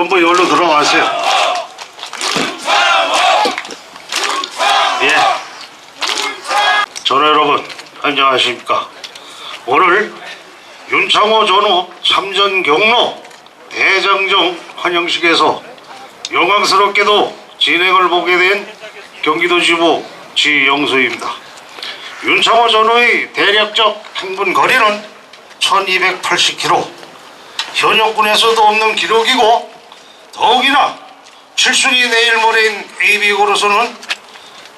전부 여기로 들어가세요. 예. 전하 여러분, 안녕하십니까. 오늘 윤창호 전후 참전 경로 대장정 환영식에서 영광스럽게도 진행을 보게 된 경기도지부 지영수입니다. 윤창호 전후의 대략적 행군 거리는 1280km, 현역군에서도 없는 기록이고, 더욱이나 7순위 내일 모레인 AB역으로서는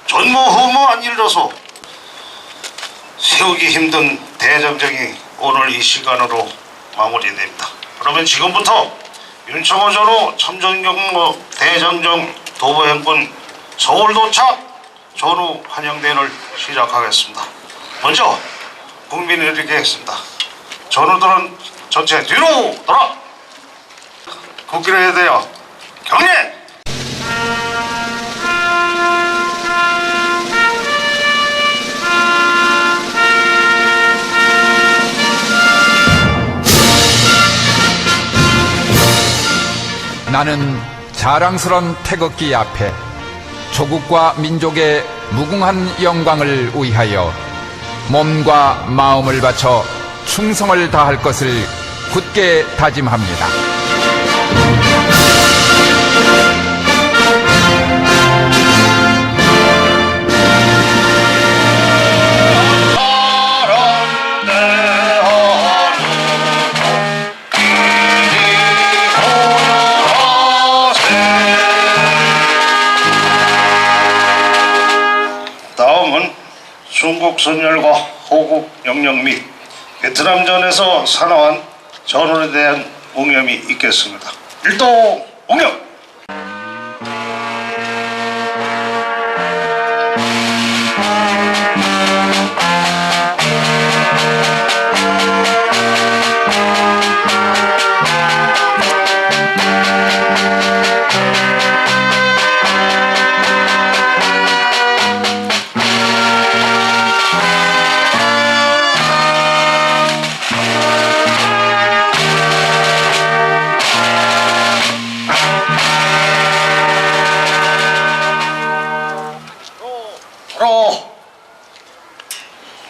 전무후무한 일로서 세우기 힘든 대장정이 오늘 이 시간으로 마무리됩니다. 그러면 지금부터 윤창호 전후 참전경로 대장정 도보행군 서울 도착 전후 환영대회를 시작하겠습니다. 먼저 국민을 일으키겠습니다. 전우들은 전체 뒤로 돌아 국기를 대하여 경례! 나는 자랑스런 태극기 앞에 조국과 민족의 무궁한 영광을 위하여 몸과 마음을 바쳐 충성을 다할 것을 굳게 다짐합니다. 다음은 중국 선열과 호국 영령 및 베트남전에서 사나운 전원에 대한 옹염이 있겠습니다. 일도 옹염!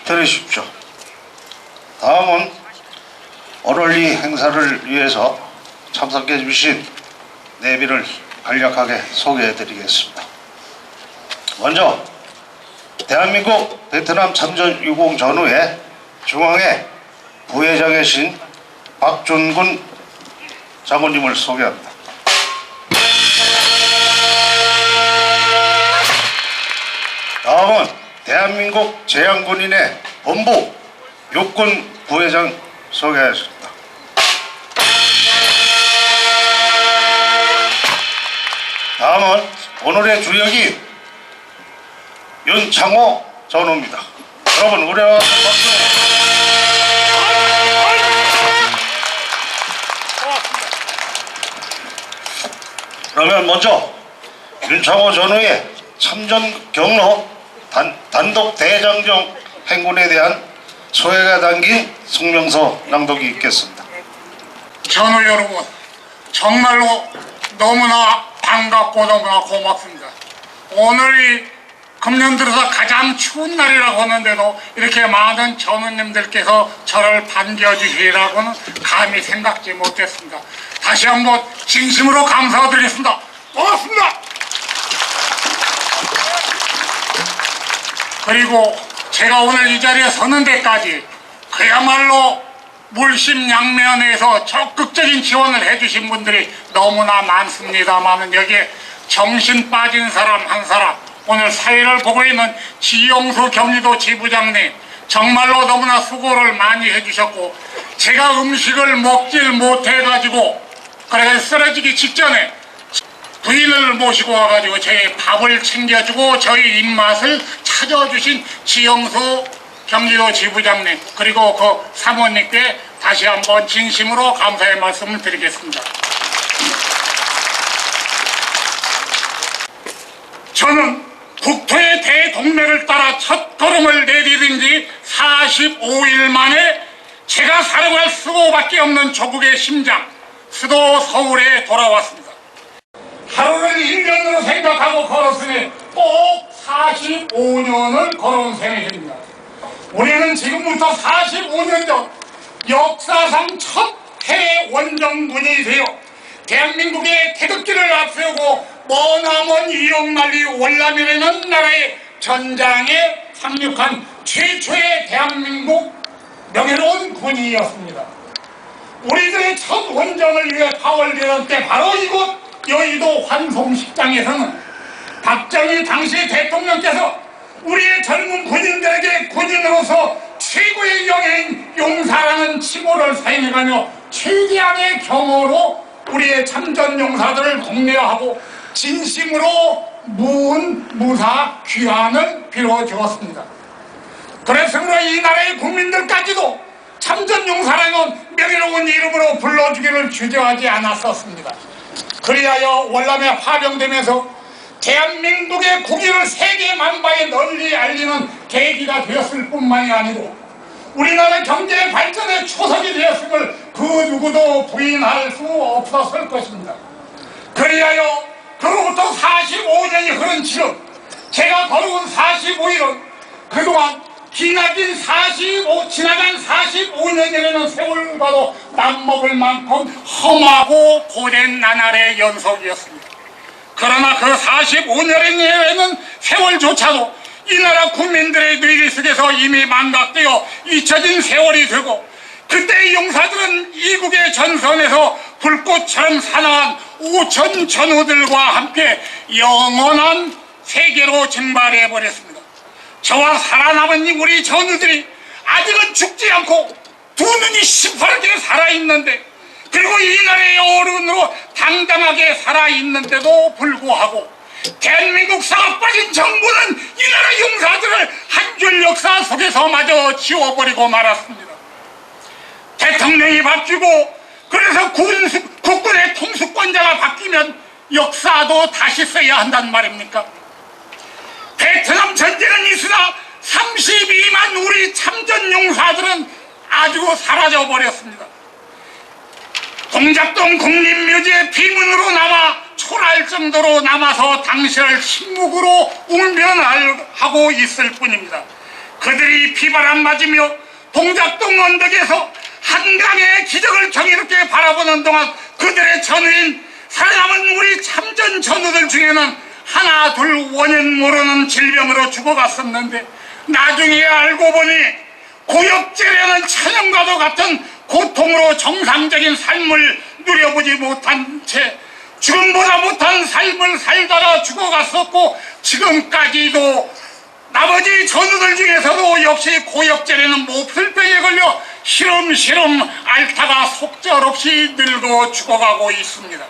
들으십시오. 다음은 오늘 이 행사를 위해서 참석해 주신 내비를 간략하게 소개해 드리겠습니다. 먼저 대한민국 베트남 참전 유공 전후에 중앙에 부회장이신 박준군 장군님을 소개합니다. 다음은 대한민국 제향군인의 본부 육군 부회장 소개하겠습니다. 다음은 오늘의 주역이 윤창호 전후입니다. 여러분 우리와 박수. 그러면 먼저 윤창호 전후의 참전 경로 단독 대장정 행군에 대한 소회가 담긴 성명서 낭독이 있겠습니다. 전후 여러분, 정말로 너무나 반갑고 너무나 고맙습니다. 오늘이 금년 들어서 가장 추운 날이라고 하는데도 이렇게 많은 전우님들께서 저를 반겨주시리라고는 감히 생각지 못했습니다. 다시 한번 진심으로 감사드리겠습니다. 고맙습니다. 그리고 제가 오늘 이 자리에 서는 데까지 그야말로 물심양면에서 적극적인 지원을 해주신 분들이 너무나 많습니다만, 여기에 정신 빠진 사람 한 사람, 오늘 사회를 보고 있는 지영수 경기도 지부장님 정말로 너무나 수고를 많이 해주셨고, 제가 음식을 먹질 못해가지고 그래서 쓰러지기 직전에 부인을 모시고 와가지고 저희 밥을 챙겨주고 저희 입맛을 찾아주신 지영수 경기도 지부장님, 그리고 그 사모님께 다시 한번 진심으로 감사의 말씀을 드리겠습니다. 저는 국토의 대동맥을 따라 첫 걸음을 내디딘 지 45일 만에 제가 살아갈 수고밖에 없는 조국의 심장, 수도 서울에 돌아왔습니다. 하루를 1년으로 생각하고 걸었으니 꼭 45년을 걸어온 셈입니다. 우리는 지금부터 45년 전 역사상 첫 해외 원정군이 되어 대한민국의 태극기를 앞세우고 머나먼 이영만리 월남이라는 나라의 전장에 상륙한 최초의 대한민국 명예로운 군인이었습니다. 우리들의 첫 원정을 위해 파월되던 때 바로 이곳 여의도 환송식장에서는 박정희 당시 대통령께서 우리의 젊은 군인들에게 군인으로서 최고의 영예인 용사라는 칭호를 사용해가며 최대한의 경호로 우리의 참전 용사들을 독려하고 진심으로 무사 귀환을 빌어주었습니다. 그래서 이 나라의 국민들까지도 참전 용사라는 명예로운 이름으로 불러주기를 주저하지 않았었습니다. 그리하여 월남에 파병되면서 대한민국의 국위를 세계 만방에 널리 알리는 계기가 되었을 뿐만이 아니고 우리나라 경제 발전의 초석이 되었음을 그 누구도 부인할 수 없었을 것입니다. 그리하여 그로부터 45년이 흐른 지금 제가 걸어온 45일은 그동안 지나간 45년이라는 세월과도 맞먹을 만큼 험하고 고된 나날의 연속이었습니다. 그러나 그 45년의 내외는 세월조차도 이 나라 국민들의 뇌리 속에서 이미 망각되어 잊혀진 세월이 되고 그때의 용사들은 이국의 전선에서 불꽃처럼 사나운 5천 전우들과 함께 영원한 세계로 증발해버렸습니다. 저와 살아남은 우리 전우들이 아직은 죽지 않고 두 눈이 시퍼렇게 살아있는데 그리고 이 나라의 어른으로 당당하게 살아있는데도 불구하고 대한민국 사가 빠진 정부는 이 나라 용사들을 한 줄 역사 속에서 마저 지워버리고 말았습니다. 대통령이 바뀌고 그래서 국군의 통수권자가 바뀌면 역사도 다시 써야 한단 말입니까? 베트남 전쟁은 있으나 32만 우리 참전 용사들은 아주 사라져 버렸습니다. 동작동 국립묘지의 비문으로 남아 초라할 정도로 남아서 당시를 침묵으로 웅변하고 있을 뿐입니다. 그들이 비바람 맞으며 동작동 언덕에서 한강의 기적을 경이롭게 바라보는 동안 그들의 전우인 살아남은 우리 참전 전우들 중에는 하나 둘 원인 모르는 질병으로 죽어갔었는데 나중에 알고 보니 고엽제라는 천연과도 같은 고통으로 정상적인 삶을 누려보지 못한 채 죽음보다 못한 삶을 살다가 죽어갔었고 지금까지도 나머지 전우들 중에서도 역시 고엽제라는 몹쓸병에 걸려 시름시름 앓다가 속절없이 늙어 죽어가고 있습니다.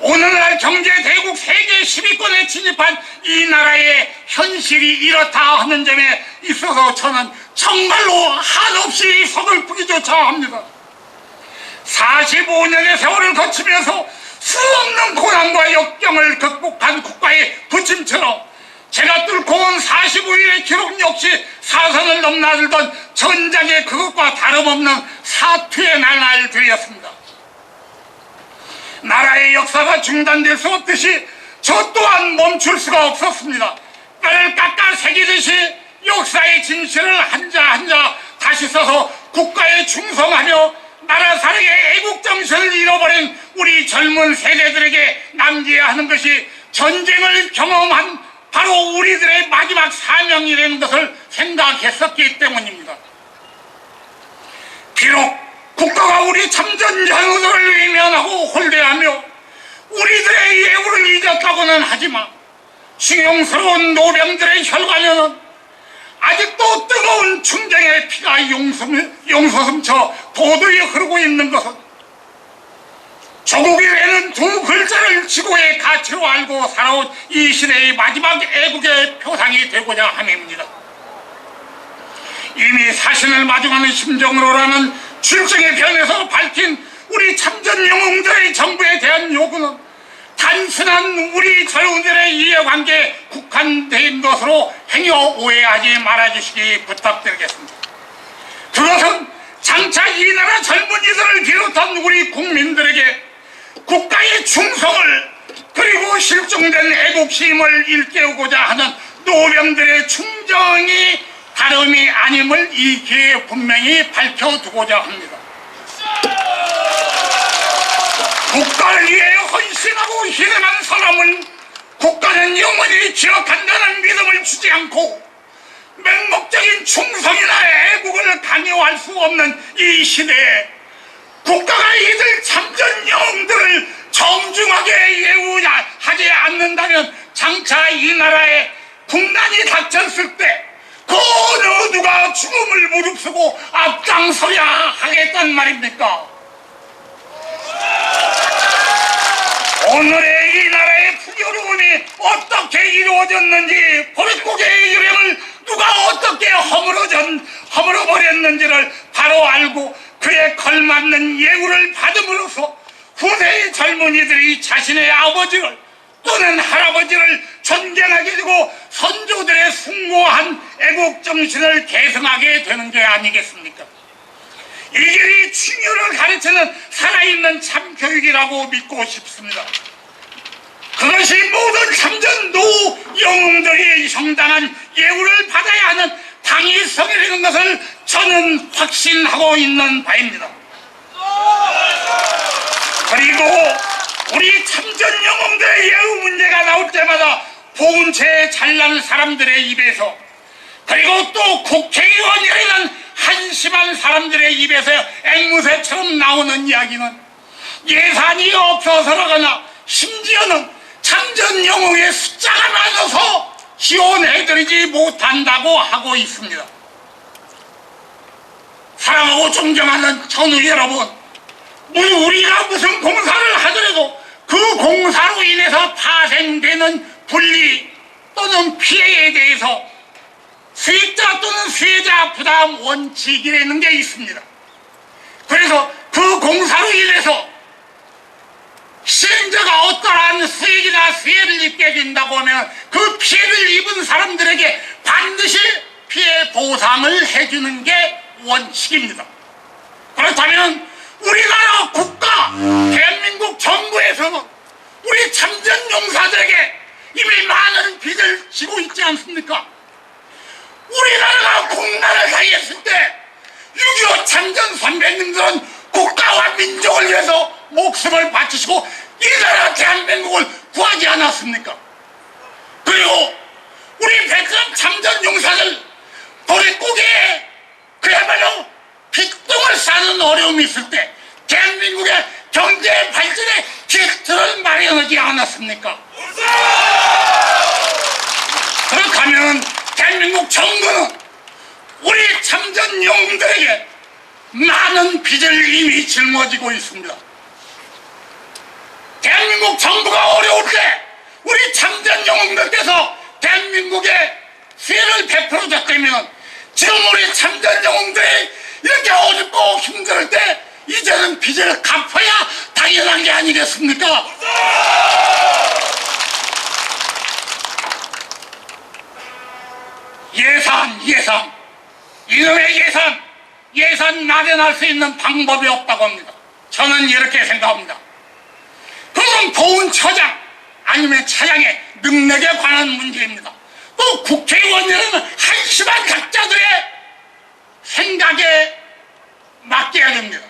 오늘날 경제대국 세계 10위권에 진입한 이 나라의 현실이 이렇다 하는 점에 있어서 저는 정말로 한없이 서글프기조차 합니다. 45년의 세월을 거치면서 수없는 고난과 역경을 극복한 국가의 부침처럼 제가 뚫고 온 45일의 기록 역시 사선을 넘나들던 전장의 그것과 다름없는 사투의 나날 되었습니다. 나라의 역사가 중단될 수 없듯이 저 또한 멈출 수가 없었습니다. 뼈를 깎아 새기듯이 역사의 진실을 한자 한자 다시 써서 국가에 충성하며 나라 사랑의 애국정신을 잃어버린 우리 젊은 세대들에게 남겨야 하는 것이 전쟁을 경험한 바로 우리들의 마지막 사명이라는 것을 생각했었기 때문입니다. 비록 국가가 우리 참전 전우들을 외면하고 홀대하며 우리들의 예우를 잊었다고는 하지만 숭용스러운 노병들의 혈관에는 아직도 뜨거운 충정의 피가 용솟음쳐 도도히 흐르고 있는 것은 조국이라는 두 글자를 지고의 가치로 알고 살아온 이 시대의 마지막 애국의 표상이 되고자 함입니다. 이미 사신을 마중하는 심정으로라는 출정의 변에서 밝힌 우리 참전 영웅들의 정부에 대한 요구는 단순한 우리 전우들의 이해관계에 국한된 것으로 행여 오해하지 말아주시기 부탁드리겠습니다. 그것은 장차 이 나라 젊은이들을 비롯한 우리 국민들에게 국가의 충성을 그리고 실종된 애국심을 일깨우고자 하는 노병들의 충정이 다름이 아님을 이 기회에 분명히 밝혀두고자 합니다. 국가를 위해 헌신하고 희생한 사람은 국가는 영원히 기억한다는 믿음을 주지 않고 맹목적인 충성이나 애국을 강요할 수 없는 이 시대에 국가가 이들 참전 영웅들을 정중하게 예우하지 않는다면 장차 이 나라에 국난이 닥쳤을 때 그 어느 누가 죽음을 무릅쓰고 앞장서야 하겠단 말입니까? 오늘의 이 나라의 풍요로움이 어떻게 이루어졌는지, 보릿고개의 유령을 누가 어떻게 허물어버렸는지를 바로 알고 그에 걸맞는 예우를 받음으로써 후세의 젊은이들이 자신의 아버지를 또는 할아버지를 존경하게 되고 선조들의 숭고한 애국정신을 계승하게 되는 게 아니겠습니까? 이게 이 충효를 가르치는 살아있는 참교육이라고 믿고 싶습니다. 그것이 모든 참전 노 영웅들이 정당한 예우를 받아야 하는 당위성이라는 것을 저는 확신하고 있는 바입니다. 그리고 우리 참전 영웅들의 예우 문제가 나올 때마다 보훈체에 잘난 사람들의 입에서, 그리고 또 국회의원이라는 한심한 사람들의 입에서 앵무새처럼 나오는 이야기는 예산이 없어서라거나 심지어는 참전 영웅의 숫자가 많아서 지원해드리지 못한다고 하고 있습니다. 사랑하고 존경하는 전우 여러분, 우리가 무슨 공사를 하더라도 그 공사로 인해서 파생되는 분리 또는 피해에 대해서 수익자 또는 수혜자 부담 원칙이라는 게 있습니다. 그래서 그 공사로 인해서 시행자가 어떠한 수익이나 수혜를 입게 된다고 하면 그 피해를 입은 사람들에게 반드시 피해 보상을 해주는 게 원칙입니다. 그렇다면 우리나라 국가, 대한민국 정부에서는 우리 참전 용사들에게 이미 많은 빚을 지고 있지 않습니까? 우리나라가 국난을 당했을 때 6.25 참전 선배님들은 국가와 민족을 위해서 목숨을 바치시고 이 나라 대한민국을 구하지 않았습니까? 그리고 우리 베트남 참전 용사들 보릿고개에 그야말로 빚동을 싸는 어려움이 있을 때 대한민국의 경제 발전에 기틀을 마련하지 않았습니까? 그렇다면 대한민국 정부는 우리 참전 영웅들에게 많은 빚을 이미 짊어지고 있습니다. 대한민국 정부가 어려울 때 우리 참전 영웅들께서 대한민국에 수혜를 베풀어줬다면 지금 우리 참전 영웅들이 이렇게 어렵고 힘들 때 이제는 빚을 갚아야 당연한 게 아니겠습니까? 예산 이놈의 예산 마련할 수 있는 방법이 없다고 합니다. 저는 이렇게 생각합니다. 그건 보훈처장 아니면 차장의 능력에 관한 문제입니다. 또 국회의원들은 한심한 각자들의 생각에 맡겨야 됩니다.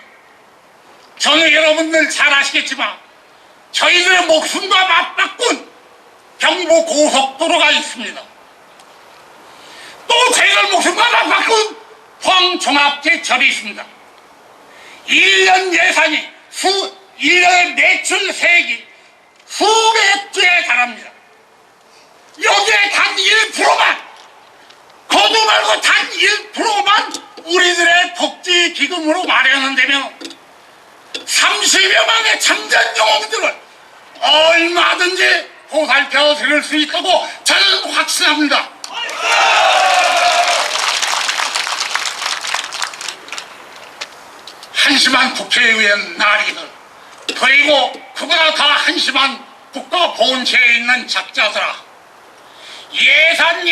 저는 여러분들 잘 아시겠지만 저희들의 목숨과 맞바꾼 경부고속도로가 있습니다. 또 저희들 목숨과 맞바꾼 포항종합제철이 있습니다. 1년 예산이 1년의 매출 세액이 수백 조에 달합니다. 여기에 단 1%만, 거두 말고 단 1%만 우리들의 복지기금으로 마련한다면 30여만의 참전 영웅들을 얼마든지 보살펴 드릴 수 있다고 저는 확신합니다. 한심한 국회의원 나리들, 그리고 그보다 더 한심한 국가보훈처에 있는 작자들아, 예산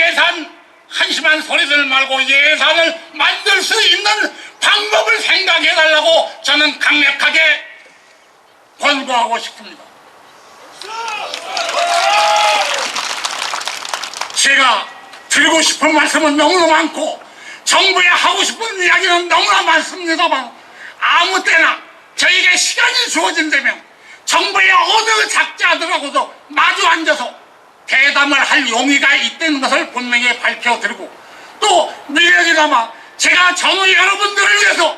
한심한 소리들 말고 예산을 만들 수 있는 방법을 생각해달라고 저는 강력하게 철거하고 싶습니다. 제가 드리고 싶은 말씀은 너무나 많고 정부에 하고 싶은 이야기는 너무나 많습니다만 아무 때나 저에게 시간이 주어진다면 정부의 어느 작자들하고도 마주 앉아서 대담을 할 용의가 있다는 것을 분명히 밝혀드리고 또 미래에나마 제가 전우 여러분들을 위해서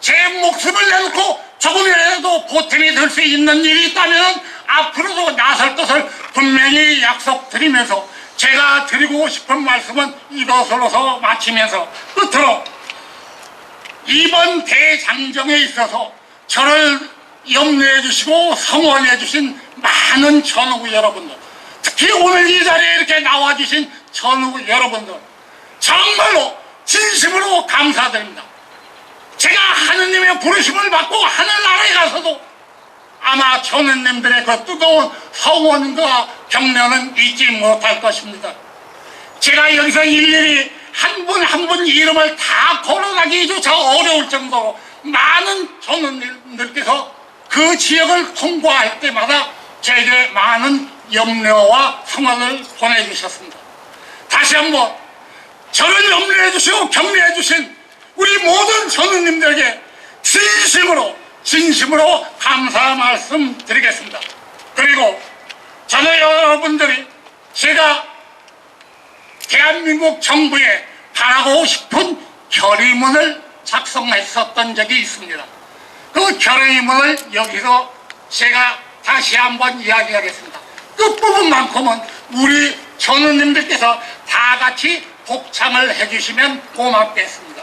제 목숨을 내놓고 조금이라도 보탬이 될 수 있는 일이 있다면 앞으로도 나설 것을 분명히 약속드리면서 제가 드리고 싶은 말씀은 이것으로서 마치면서 끝으로 이번 대장정에 있어서 저를 염려해 주시고 성원해 주신 많은 전우구 여러분들, 특히 오늘 이 자리에 이렇게 나와 주신 전우구 여러분들 정말로 진심으로 감사드립니다. 제가 하느님의 부르심을 받고 하늘나라에 가서도 아마 전우님들의 그 뜨거운 성원과 격려는 잊지 못할 것입니다. 제가 여기서 일일이 한 분 한 분 이름을 다 거론하기조차 어려울 정도로 많은 전우님들께서 그 지역을 통과할 때마다 제게 많은 염려와 성원을 보내주셨습니다. 다시 한번 저를 염려해 주시고 격려해 주신 우리 모든 전우님들에게 진심으로 감사 말씀 드리겠습니다. 그리고 전우 여러분들이 제가 대한민국 정부에 바라고 싶은 결의문을 작성했었던 적이 있습니다. 그 결의문을 여기서 제가 다시 한번 이야기하겠습니다. 끝부분만큼은 우리 전우님들께서 다 같이 복창을 해주시면 고맙겠습니다.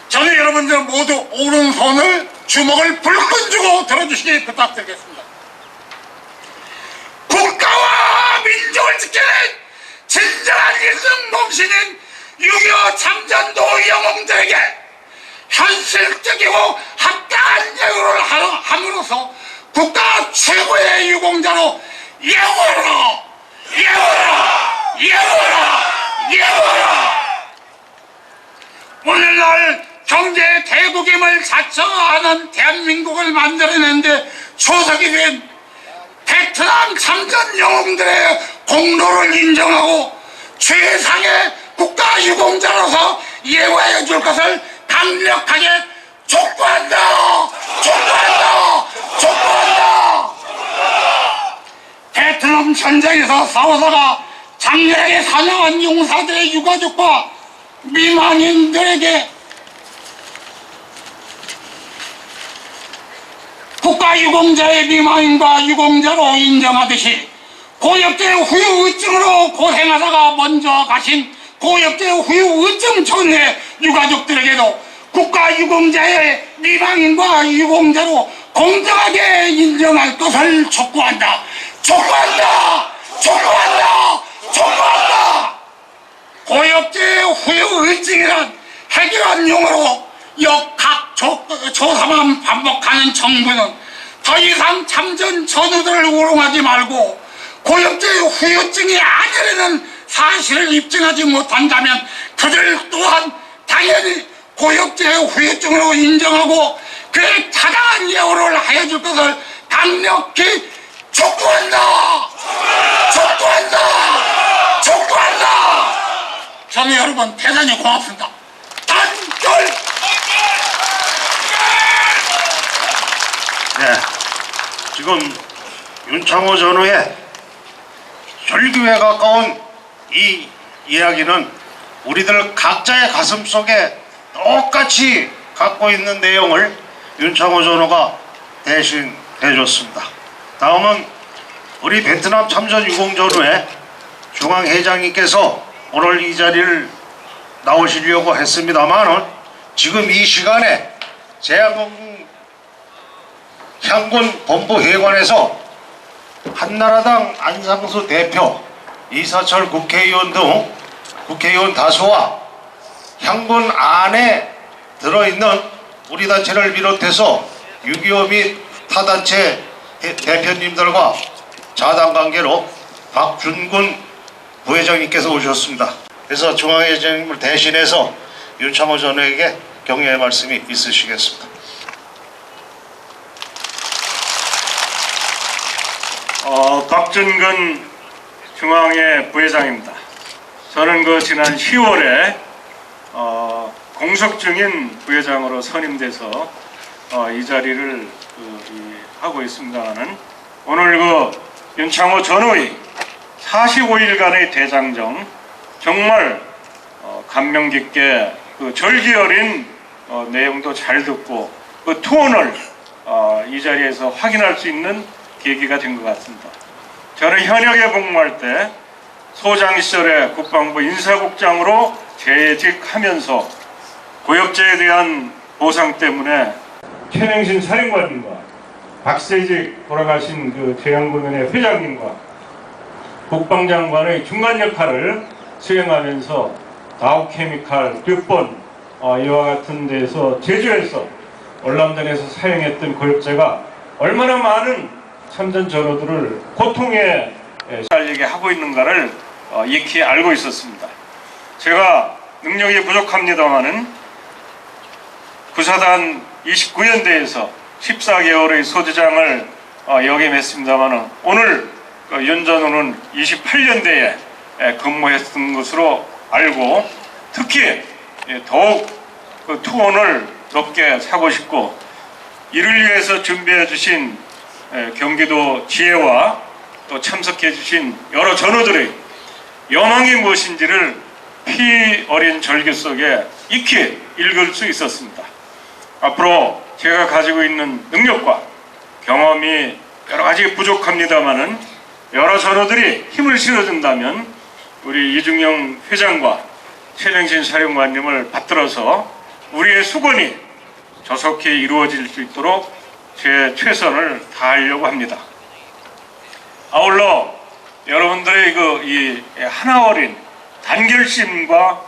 저는 여러분들 모두 오른손을 주먹을 불끈 쥐고 들어주시기 부탁드리겠습니다. 국가와 민족을 지키는 진정한 일승 몸신인 6.25 참전도 영웅들에게 현실적이고 합당한 예우를 함으로써 국가 최고의 유공자로 예우하라! 오늘날 경제 대국임을 자처하는 대한민국을 만들어내는데 초석이 된 베트남 참전 영웅들의 공로를 인정하고 최상의 국가 유공자로서 예우해 줄 것을 강력하게 촉구한다! 베트남 전쟁에서 싸우다가 장렬하게 사냥한 용사들의 유가족과 미망인들에게 국가유공자의 미망인과 유공자로 인정하듯이 고엽제 후유증으로 고생하다가 먼저 가신 고엽제 후유증 전후의 유가족들에게도 국가유공자의 미망인과 유공자로 공정하게 인정할 것을 촉구한다. 고엽제 후유증이란 해결한 용어로 역학 조사만 반복하는 정부는 더 이상 참전 전우들을 우롱하지 말고 고엽제 후유증이 아니라는 사실을 입증하지 못한다면 그들 또한 당연히 고엽제 후유증으로 인정하고 그에 타당한 예우를 하여 줄 것을 강력히 촉구한다. 저는 여러분 대단히 고맙습니다. 단결! 네, 지금 윤창호 전우의 절규에 가까운 이 이야기는 우리들 각자의 가슴 속에 똑같이 갖고 있는 내용을 윤창호 전우가 대신 해줬습니다. 다음은 우리 베트남 참전 유공전우회 중앙회장님께서 오늘 이 자리를 나오시려고 했습니다만 지금 이 시간에 제한공 향군 본부회관에서 한나라당 안상수 대표, 이사철 국회의원 등 국회의원 다수와 향군 안에 들어있는 우리 단체를 비롯해서 6.25 및 타단체 대표님들과 자당관계로 박준군 부회장님께서 오셨습니다. 그래서 중앙회장님을 대신해서 윤창호 전우에게 격려의 말씀이 있으시겠습니다. 박준근 중앙회 부회장입니다. 저는 지난 10월에 공석 중인 부회장으로 선임돼서 이 자리를 하고 있습니다만은 오늘 윤창호 전우의 45일간의 대장정 정말 감명 깊게 절기 어린 내용도 잘 듣고 투혼을 이 자리에서 확인할 수 있는 계기가 된 것 같습니다. 저는 현역에 복무할 때 소장 시절에 국방부 인사국장으로 재직하면서 고역자에 대한 보상 때문에 최명신 사령관님과 박세직 돌아가신 재향군의 회장님과 국방장관의 중간 역할을 수행하면서 다우케미칼 6번 이와 같은 데서 제주에서 월남전에서 사용했던 고역자가 얼마나 많은 참전 전우들을 고통에 시달리게 하고 있는가를 익히 알고 있었습니다. 제가 능력이 부족합니다마는 구사단 29연대에서 14개월의 소대장을 역임했습니다마는 오늘 윤전우는 28년대에 근무했던 것으로 알고 특히 더욱 투혼을 높게 사고 싶고 이를 위해서 준비해 주신 경기도 지혜와 또 참석해 주신 여러 전우들의 여망이 무엇인지를 피 어린 절규 속에 익히 읽을 수 있었습니다. 앞으로 제가 가지고 있는 능력과 경험이 여러 가지 부족합니다마는 여러 전우들이 힘을 실어준다면 우리 이중영 회장과 최명신 사령관님을 받들어서 우리의 수건이 조속히 이루어질 수 있도록 제 최선을 다하려고 합니다. 아울러 여러분들의 이 하나 어린 단결심과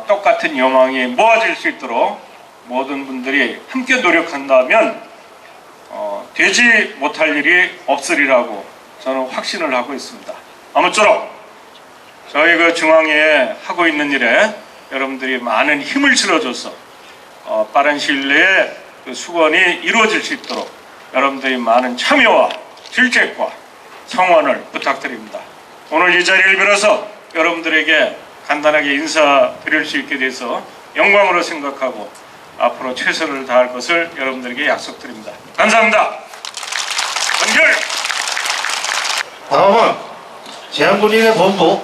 똑같은 여망이 모아질 수 있도록 모든 분들이 함께 노력한다면 되지 못할 일이 없으리라고 저는 확신을 하고 있습니다. 아무쪼록 저희 중앙회에 하고 있는 일에 여러분들이 많은 힘을 실어줘서 빠른 시일 내에 수건이 이루어질 수 있도록 여러분들이 많은 참여와 질책과 성원을 부탁드립니다. 오늘 이 자리를 빌어서 여러분들에게 간단하게 인사드릴 수 있게 돼서 영광으로 생각하고 앞으로 최선을 다할 것을 여러분들에게 약속드립니다. 감사합니다. 연결! 다음은 제한군인의 본부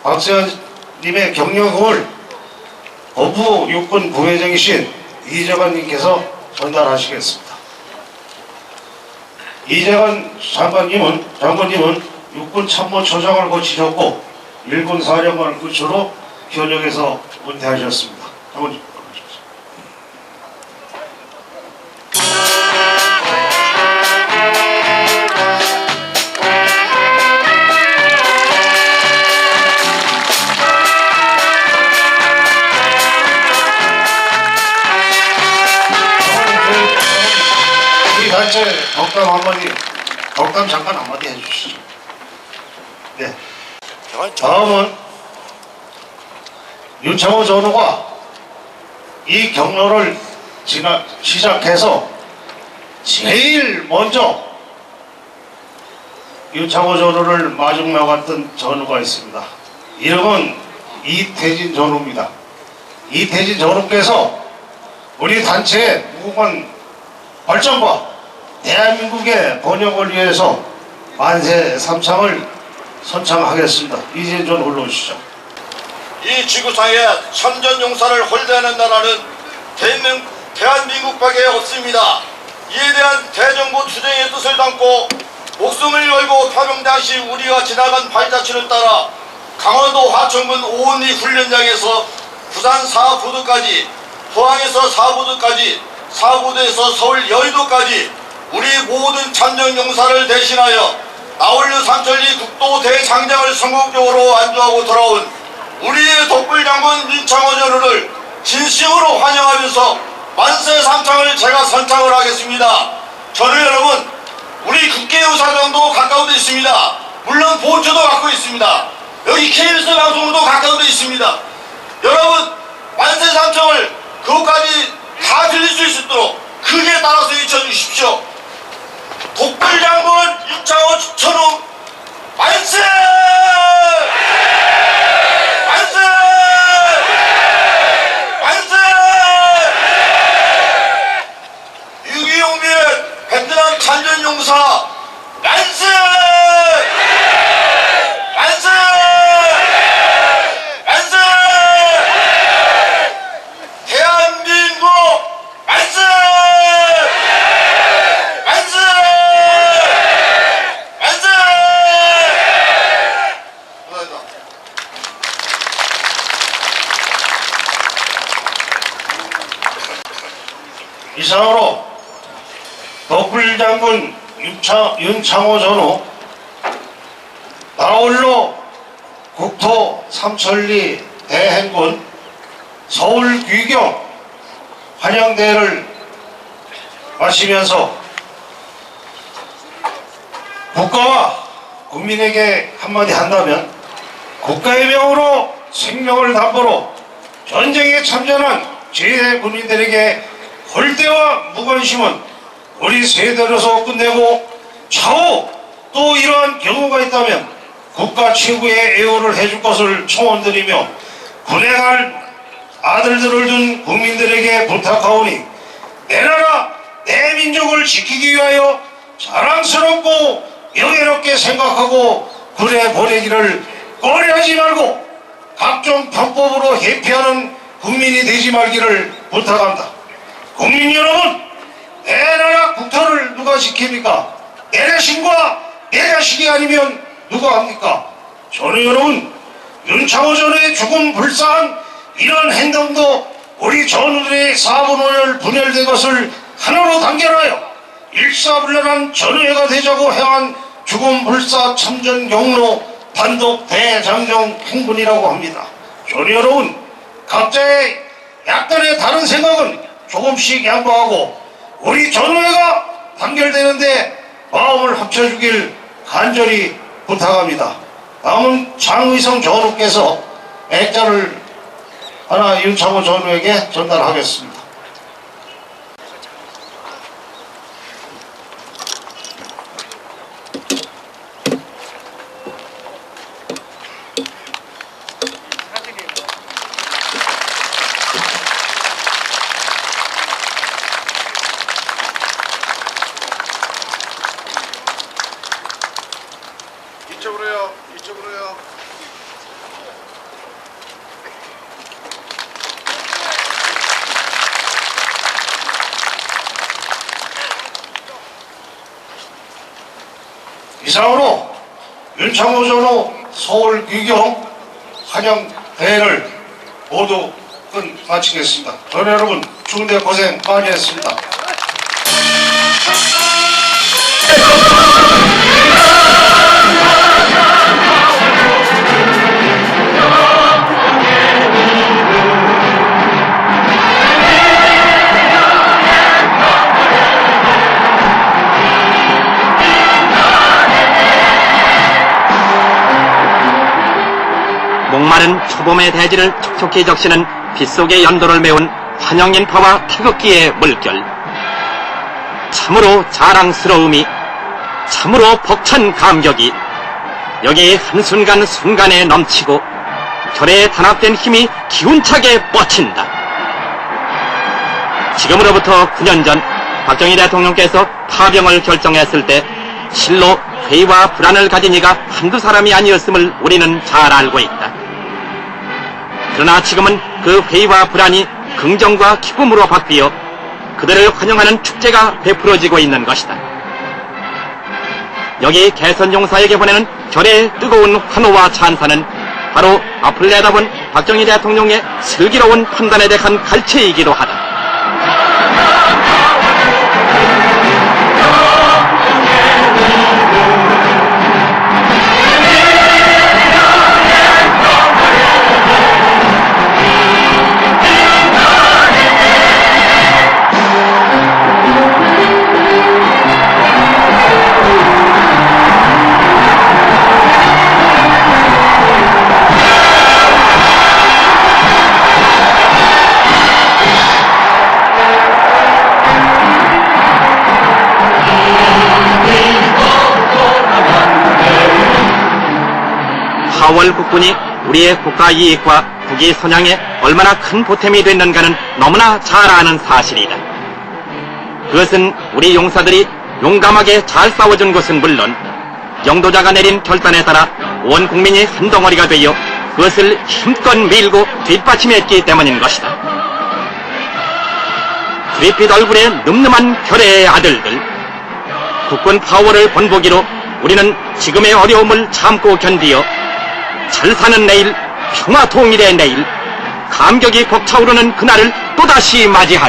박세환님의 경력을 본부 육군 부회장이신 이재관님께서 전달하시겠습니다. 이재관 장관님은 육군 참모처장을 거치셨고 일군 사령관을 끝으로 현역에서 은퇴하셨습니다. 장관님. 단체 덕담 잠깐 한마디 해주시죠. 네. 다음은 윤창호 전우가 이 경로를 시작해서 제일 먼저 윤창호 전우를 마중 나갔던 전우가 있습니다. 이름은 이태진 전우입니다. 이태진 전우께서 우리 단체의 무궁한 발전과 대한민국의 번영을 위해서 만세 삼창을 선창하겠습니다. 이제 좀 올라오시죠. 이 지구상에 참전 용사를 홀대하는 나라는 대한민국밖에 없습니다. 이에 대한 대정부 투쟁의 뜻을 담고 목숨을 걸고 파병 당시 우리가 지나간 발자취를 따라 강원도 화천군 오은리 훈련장에서 부산 사부두까지, 포항에서 사부두까지, 사부두에서 서울 여의도까지 우리 모든 참전 용사를 대신하여 아울르 삼천리 국도 대장장을 성공적으로 완주하고 돌아온 우리의 독불장군 윤창호 전우를 진심으로 환영하면서 만세 삼창을 제가 선창을 하겠습니다. 전우 여러분, 우리 국회의사당도 가까운 데 있습니다. 물론 보초도 갖고 있습니다. 여기 KBS 방송도 가까운 데 있습니다. 여러분, 만세 삼창을 그것까지 다 들릴 수 있도록 크게 따라서 외쳐주십시오. 독불장군 윤창호 전후 만세! 만세! 만세! 6.25 및 베트남 참전용사 만세! 만세! 만세! 대한민국 만세! 만세! 만세! 감사합니다. 이상으로 독불장군 윤창호 전후 나홀로 국토 삼천리 대행군 서울 귀경 환영대회를 마치면서 국가와 국민에게 한마디 한다면 국가의 명으로 생명을 담보로 전쟁에 참전한 제 군인들에게 홀대와 무관심은 우리 세대로서 끝내고 차후 또 이러한 경우가 있다면 국가 최고의 애호를 해줄 것을 청원드리며 군에 갈 아들들을 둔 국민들에게 부탁하오니 내 나라 내 민족을 지키기 위하여 자랑스럽고 명예롭게 생각하고 군에 보내기를 꺼려하지 말고 각종 편법으로 회피하는 국민이 되지 말기를 부탁합니다. 국민 여러분, 내 나라 국토를 누가 지킵니까? 내 자신과 내 자식이 아니면 누가 합니까? 전우 여러분, 윤창호 전우의 죽음 불쌍한 이런 행동도 우리 전우들의 사분오열 분열된 것을 하나로 단결하여 일사불란한 전우회가 되자고 행한 죽음 불사 참전 경로 단독 대장정 행군이라고 합니다. 전우 여러분, 각자의 약간의 다른 생각은 조금씩 양보하고 우리 전우회가 단결되는데 마음을 합쳐주길 간절히 부탁합니다. 다음은 장의성 전우께서 액자를 하나 윤창호 전우에게 전달하겠습니다. 이쪽으로요. 이쪽으로요. 이상으로 윤창호 전후 서울 귀경 환영 대회를 모두 마치겠습니다. 전우 여러분, 추운데 고생 많이 했습니다. 목마른 초봄의 대지를 촉촉히 적시는 빗속의 연도를 메운 환영인파와 태극기의 물결. 참으로 자랑스러움이, 참으로 벅찬 감격이 여기 한순간순간에 넘치고 결에 단합된 힘이 기운차게 뻗친다. 지금으로부터 9년 전 박정희 대통령께서 파병을 결정했을 때 실로 회의와 불안을 가진 이가 한두 사람이 아니었음을 우리는 잘 알고 있다. 그러나 지금은 그 회의와 불안이 긍정과 기쁨으로 바뀌어 그들을 환영하는 축제가 베풀어지고 있는 것이다. 여기 개선용사에게 보내는 결의 뜨거운 환호와 찬사는 바로 앞을 내다본 박정희 대통령의 슬기로운 판단에 대한 갈채이기도 하다. 4월 국군이 우리의 국가 이익과 국위 선양에 얼마나 큰 보탬이 됐는가는 너무나 잘 아는 사실이다. 그것은 우리 용사들이 용감하게 잘 싸워준 것은 물론 영도자가 내린 결단에 따라 온 국민이 한 덩어리가 되어 그것을 힘껏 밀고 뒷받침했기 때문인 것이다. 그리핏 얼굴에 늠름한 결의의 아들들, 국군 파워를 본보기로 우리는 지금의 어려움을 참고 견디어 잘 사는 내일, 평화 통일의 내일, 감격이 벅차오르는 그날을 또다시 맞이할